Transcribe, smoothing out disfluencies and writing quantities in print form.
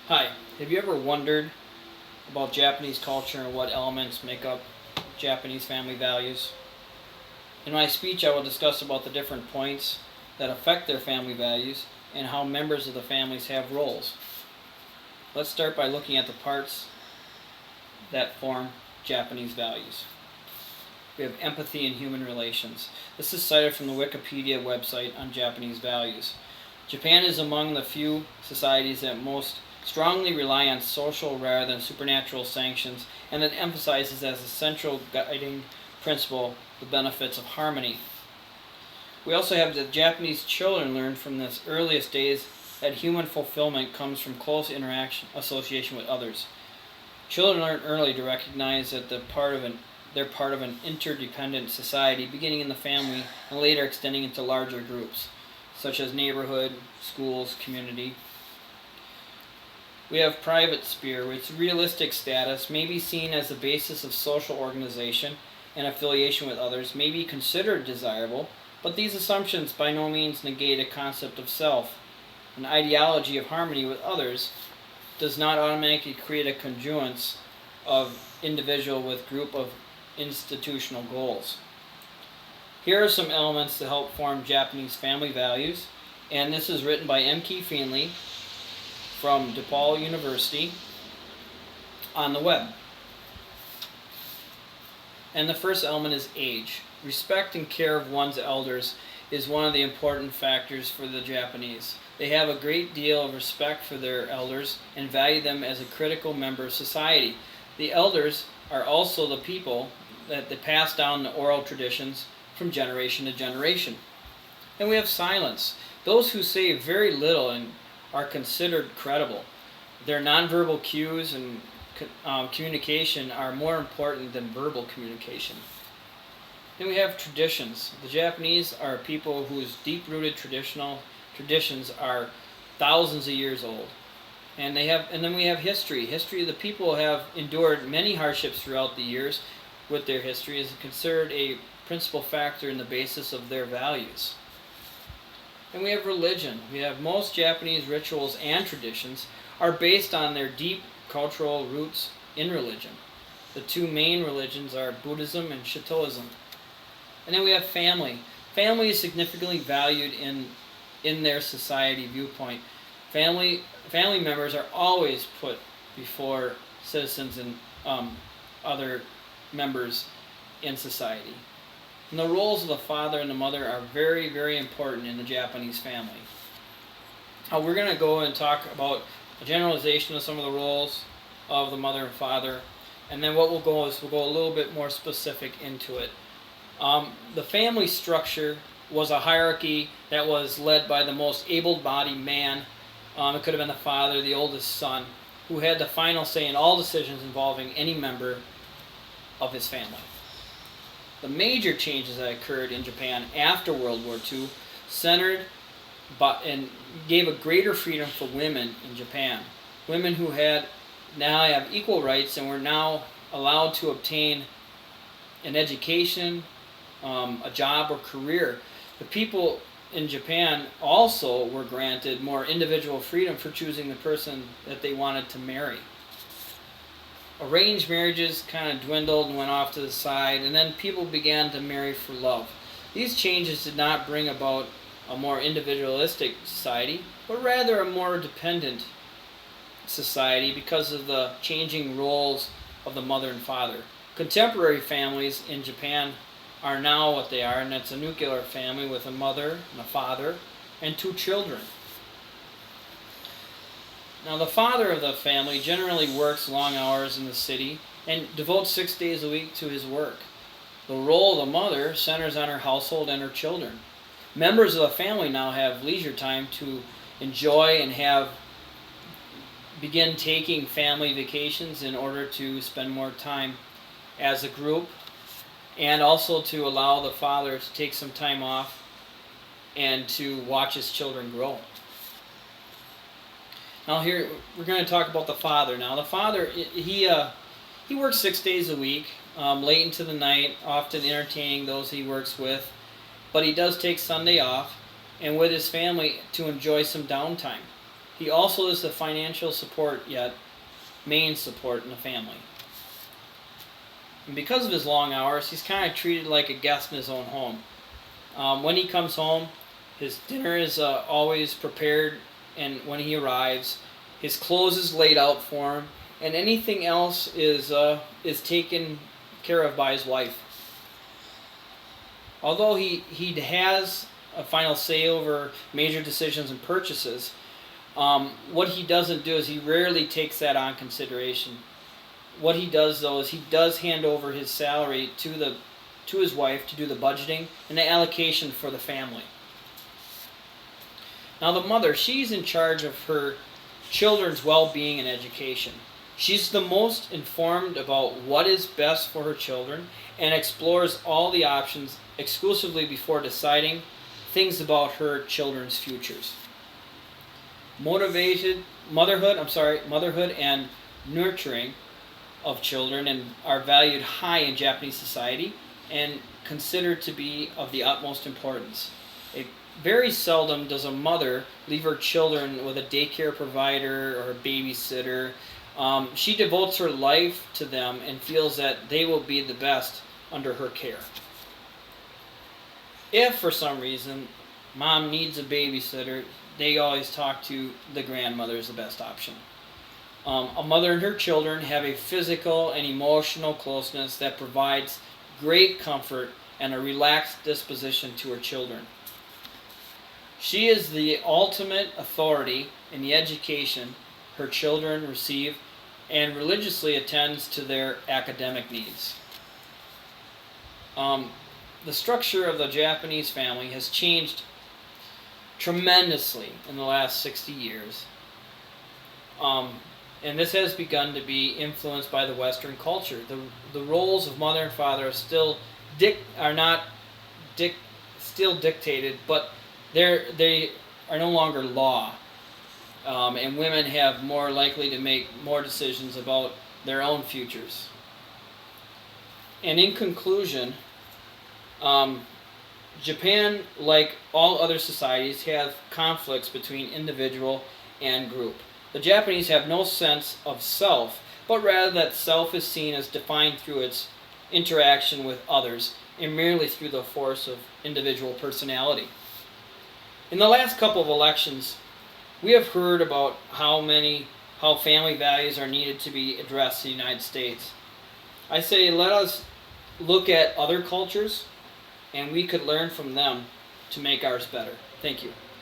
Hi, have you ever wondered about Japanese culture and what elements make up Japanese family values? In my speech, I will discuss about the different points that affect their family values and how members of the families have roles. Let's start by looking at the parts that form Japanese values. We have empathy and human relations. This is cited from the Wikipedia website on Japanese values. Japan is among the few societies that most strongly rely on social rather than supernatural sanctions, and that emphasizes as a central guiding principle the benefits of harmony. We also have that Japanese children learn from the earliest days that human fulfillment comes from close association with others. Children learn early to recognize that they're part of an interdependent society, beginning in the family and later extending into larger groups, such as neighborhood, schools, community. We have private sphere, which realistic status may be seen as the basis of social organization and affiliation with others, may be considered desirable, but these assumptions by no means negate a concept of self. An ideology of harmony with others does not automatically create a congruence of individual with group of institutional goals. Here are some elements to help form Japanese family values, and this is written by M. Key Feenley from DePaul University on the web. And the first element is age. Respect and care of one's elders is one of the important factors for the Japanese. They have a great deal of respect for their elders and value them as a critical member of society. The elders are also the people that they pass down the oral traditions from generation to generation. And we have silence. Those who say very little and are considered credible. Their nonverbal cues and communication are more important than verbal communication. Then we have traditions. The Japanese are people whose deep-rooted traditions are thousands of years old. And then we have history. History, the people have endured many hardships throughout the years with their history is considered a principal factor in the basis of their values. And we have religion. We have most Japanese rituals and traditions are based on their deep cultural roots in religion. The two main religions are Buddhism and Shintoism. And then we have family. Family is significantly valued in their society viewpoint. Family members are always put before citizens and other members in society. And the roles of the father and the mother are very, very important in the Japanese family. We're going to go and talk about a generalization of some of the roles of the mother and father, and then what we'll go a little bit more specific into it. The family structure was a hierarchy that was led by the most able-bodied man. It could have been the father, the oldest son, who had the final say in all decisions involving any member of his family. The major changes that occurred in Japan after World War II centered and gave a greater freedom for women in Japan. Women who now have equal rights and were now allowed to obtain an education, a job or career. The people in Japan also were granted more individual freedom for choosing the person that they wanted to marry. Arranged marriages kind of dwindled and went off to the side, and then people began to marry for love. These changes did not bring about a more individualistic society, but rather a more dependent society because of the changing roles of the mother and father. Contemporary families in Japan are now what they are, and it's a nuclear family with a mother and a father and two children. Now, the father of the family generally works long hours in the city and devotes 6 days a week to his work. The role of the mother centers on her household and her children. Members of the family now have leisure time to enjoy and begin taking family vacations in order to spend more time as a group, and also to allow the father to take some time off and to watch his children grow. Now here, we're going to talk about the father. Now the father, he works 6 days a week, late into the night, often entertaining those he works with, but he does take Sunday off, and with his family to enjoy some downtime. He also is the financial support, yet main support in the family. And because of his long hours, he's kind of treated like a guest in his own home. When he comes home, his dinner is always prepared, and when he arrives, his clothes is laid out for him, and anything else is taken care of by his wife. Although he has a final say over major decisions and purchases, what he doesn't do is he rarely takes that on consideration. What he does though is he does hand over his salary to his wife to do the budgeting and the allocation for the family. Now the mother, she's in charge of her children's well-being and education. She's the most informed about what is best for her children and explores all the options exclusively before deciding things about her children's futures. Motherhood and nurturing of children and are valued high in Japanese society and considered to be of the utmost importance. Very seldom does a mother leave her children with a daycare provider or a babysitter. She devotes her life to them and feels that they will be the best under her care. If for some reason mom needs a babysitter, they always talk to the grandmother as the best option. A mother and her children have a physical and emotional closeness that provides great comfort and a relaxed disposition to her children. She is the ultimate authority in the education her children receive and religiously attends to their academic needs. The structure of the Japanese family has changed tremendously in the last 60 years. And this has begun to be influenced by the Western culture. The roles of mother and father are still dictated, but they are no longer law. And women have more likely to make more decisions about their own futures. And in conclusion, Japan, like all other societies, have conflicts between individual and group. The Japanese have no sense of self, but rather that self is seen as defined through its interaction with others and merely through the force of individual personality. In the last couple of elections, we have heard about how family values are needed to be addressed in the United States. I say let us look at other cultures and we could learn from them to make ours better. Thank you.